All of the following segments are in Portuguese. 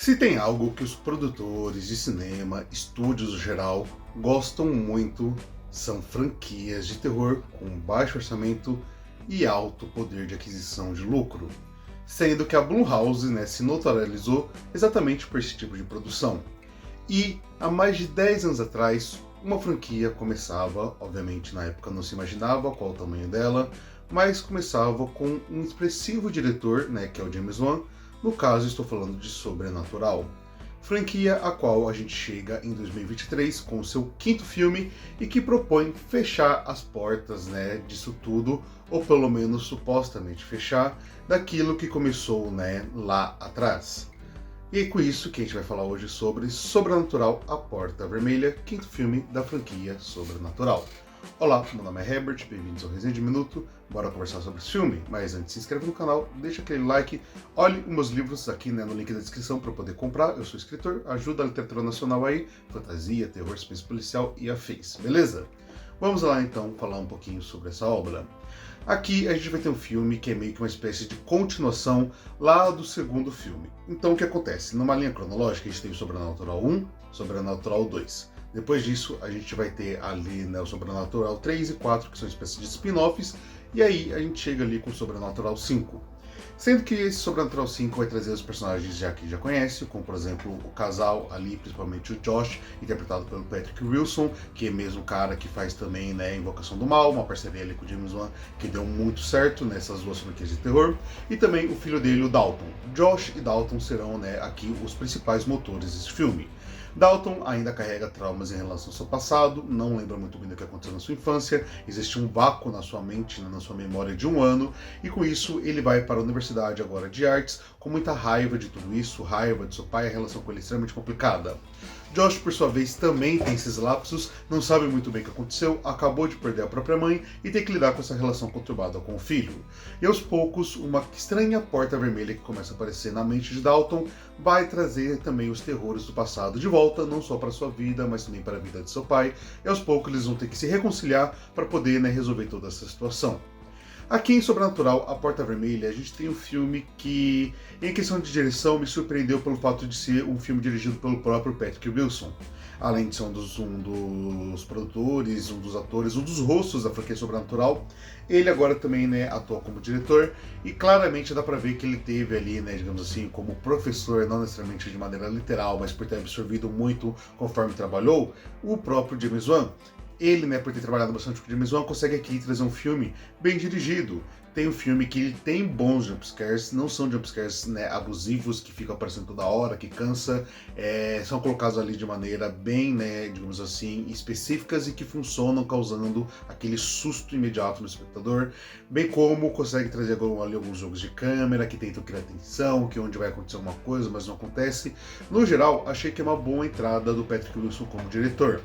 Se tem algo que os produtores de cinema, estúdios no geral, gostam muito, são franquias de terror com baixo orçamento e alto poder de aquisição de lucro. Sendo que a Blumhouse se notorializou exatamente por esse tipo de produção. E há mais de 10 anos atrás, uma franquia começava, obviamente na época não se imaginava qual o tamanho dela, mas começava com um expressivo diretor, que é o James Wan. No caso, estou falando de Sobrenatural, franquia a qual a gente chega em 2023 com o seu quinto filme e que propõe fechar as portas disso tudo, ou pelo menos supostamente fechar, daquilo que começou lá atrás. E é com isso que a gente vai falar hoje sobre Sobrenatural, A Porta Vermelha, quinto filme da franquia Sobrenatural. Olá, meu nome é Herbert, bem-vindos ao Resenha de Minuto, bora conversar sobre esse filme, mas antes se inscreve no canal, deixa aquele like, olhe os meus livros aqui no link da descrição para poder comprar, eu sou escritor, ajuda a literatura nacional aí, fantasia, terror, suspense policial e afins, beleza? Vamos lá então falar um pouquinho sobre essa obra. Aqui a gente vai ter um filme que é meio que uma espécie de continuação lá do segundo filme. Então o que acontece? Numa linha cronológica a gente tem o Sobrenatural 1, Sobrenatural 2. Depois disso, a gente vai ter ali o Sobrenatural 3 e 4, que são espécies de spin-offs, e aí a gente chega ali com o Sobrenatural 5. Sendo que esse Sobrenatural 5 vai trazer os personagens que já conhece, como por exemplo o casal ali, principalmente o Josh, interpretado pelo Patrick Wilson, que é mesmo o cara que faz também Invocação do Mal, uma parceria ali com o James Wan, que deu muito certo nessas duas franquias de terror, e também o filho dele, o Dalton. Josh e Dalton serão aqui os principais motores desse filme. Dalton ainda carrega traumas em relação ao seu passado, não lembra muito bem do que aconteceu na sua infância, existe um vácuo na sua mente, na sua memória de um ano, e com isso ele vai para a Universidade agora de Artes, com muita raiva de tudo isso, raiva de seu pai, a relação com ele é extremamente complicada. Josh, por sua vez, também tem esses lapsos, não sabe muito bem o que aconteceu, acabou de perder a própria mãe e tem que lidar com essa relação conturbada com o filho. E aos poucos, uma estranha porta vermelha que começa a aparecer na mente de Dalton vai trazer também os terrores do passado de volta, não só para sua vida, mas também para a vida de seu pai. E aos poucos eles vão ter que se reconciliar para poder resolver toda essa situação. Aqui em Sobrenatural, A Porta Vermelha, a gente tem um filme que, em questão de direção, me surpreendeu pelo fato de ser um filme dirigido pelo próprio Patrick Wilson. Além de ser um dos produtores, um dos atores, um dos rostos da franquia Sobrenatural, ele agora também atua como diretor e claramente dá pra ver que ele teve ali, digamos assim, como professor, não necessariamente de maneira literal, mas por ter absorvido muito conforme trabalhou, o próprio James Wan. Ele, por ter trabalhado bastante com o James Wan, consegue aqui trazer um filme bem dirigido. Tem um filme que ele tem bons jumpscares, não são jumpscares abusivos, que ficam aparecendo toda hora, que cansa, são colocados ali de maneira bem, digamos assim, específicas e que funcionam causando aquele susto imediato no espectador, bem como consegue trazer ali alguns jogos de câmera que tentam criar tensão, que onde vai acontecer alguma coisa, mas não acontece. No geral, achei que é uma boa entrada do Patrick Wilson como diretor.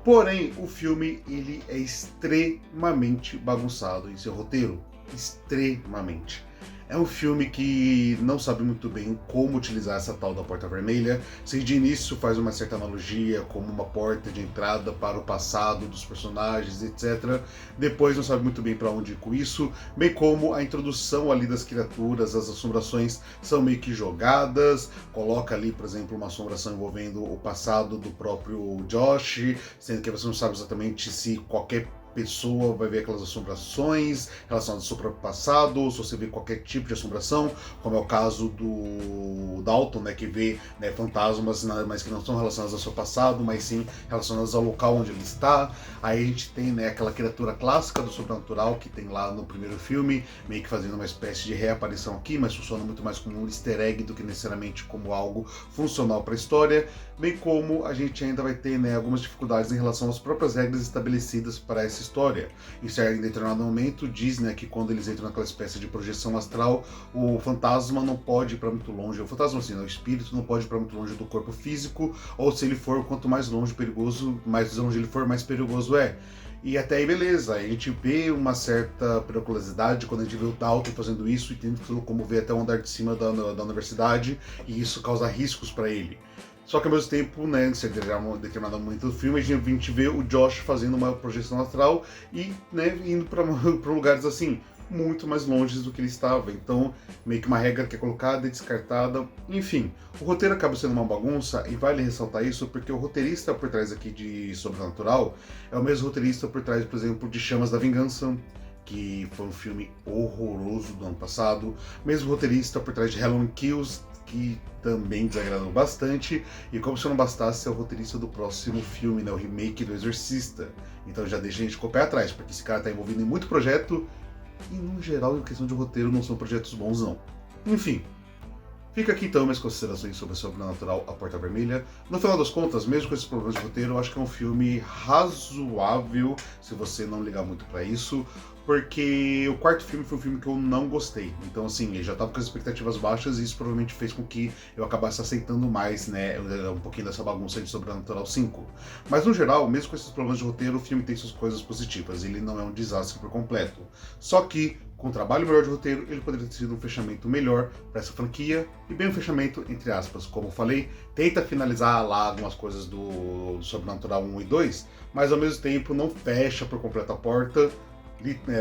Porém, o filme ele é extremamente bagunçado em seu roteiro, extremamente. É um filme que não sabe muito bem como utilizar essa tal da porta vermelha. Se de início faz uma certa analogia como uma porta de entrada para o passado dos personagens, etc. Depois não sabe muito bem para onde ir com isso, bem como a introdução ali das criaturas, as assombrações são meio que jogadas. Coloca ali, por exemplo, uma assombração envolvendo o passado do próprio Josh, sendo que você não sabe exatamente se qualquer pessoa vai ver aquelas assombrações relacionadas ao seu próprio passado, ou se você vê qualquer tipo de assombração, como é o caso do Dalton, que vê fantasmas, mas que não são relacionados ao seu passado, mas sim relacionados ao local onde ele está. Aí a gente tem aquela criatura clássica do sobrenatural que tem lá no primeiro filme, meio que fazendo uma espécie de reaparição aqui, mas funciona muito mais como um easter egg do que necessariamente como algo funcional para a história, bem como a gente ainda vai ter algumas dificuldades em relação às próprias regras estabelecidas para essa história. Isso em determinado momento diz que quando eles entram naquela espécie de projeção astral, o fantasma não pode ir para muito longe, o fantasma assim, o espírito não pode ir para muito longe do corpo físico, ou se ele for, quanto mais longe perigoso, mais longe ele for, mais perigoso é. E até aí beleza, a gente vê uma certa periculosidade quando a gente vê o Dalton fazendo isso e tendo que se locomover até o andar de cima da universidade, e isso causa riscos para ele. Só que ao mesmo tempo, em determinado momento do filme, a gente vê o Josh fazendo uma projeção astral e indo para lugares assim. muito mais longe do que ele estava. Então, meio que uma regra que é colocada e descartada. Enfim, o roteiro acaba sendo uma bagunça e vale ressaltar isso porque o roteirista por trás aqui de Sobrenatural é o mesmo roteirista por trás, por exemplo, de Chamas da Vingança, que foi um filme horroroso do ano passado. Mesmo roteirista por trás de Halloween Kills, que também desagradou bastante. E como se não bastasse, é o roteirista do próximo filme, né, o remake do Exorcista. Então já deixa a gente com o pé atrás, porque esse cara tá envolvido em muito projeto e, no geral, em questão de roteiro, não são projetos bons, não. Enfim, fica aqui então minhas considerações sobre Sobrenatural, A Porta Vermelha. No final das contas, mesmo com esses problemas de roteiro, eu acho que é um filme razoável, se você não ligar muito pra isso, porque o quarto filme foi um filme que eu não gostei. Então, assim, eu já tava com as expectativas baixas e isso provavelmente fez com que eu acabasse aceitando mais, né, um pouquinho dessa bagunça de Sobrenatural 5. Mas, no geral, mesmo com esses problemas de roteiro, o filme tem suas coisas positivas. Ele não é um desastre por completo. Só que, com um trabalho melhor de roteiro, ele poderia ter sido um fechamento melhor para essa franquia, e bem um fechamento, entre aspas, como eu falei, tenta finalizar lá algumas coisas do Sobrenatural 1 e 2, mas ao mesmo tempo não fecha por completo a porta,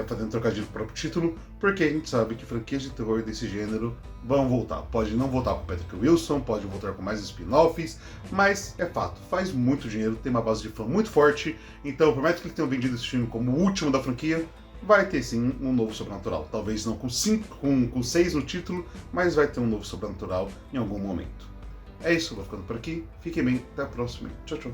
fazendo trocadilho com o próprio título, porque a gente sabe que franquias de terror desse gênero vão voltar. Pode não voltar com Patrick Wilson, pode voltar com mais spin-offs, mas é fato, faz muito dinheiro, tem uma base de fã muito forte, então por mais que eles tenham vendido esse filme como o último da franquia, vai ter sim um novo Sobrenatural. Talvez não com 6 no título, mas vai ter um novo Sobrenatural em algum momento. É isso, vou ficando por aqui. Fiquem bem, até a próxima. Tchau, tchau.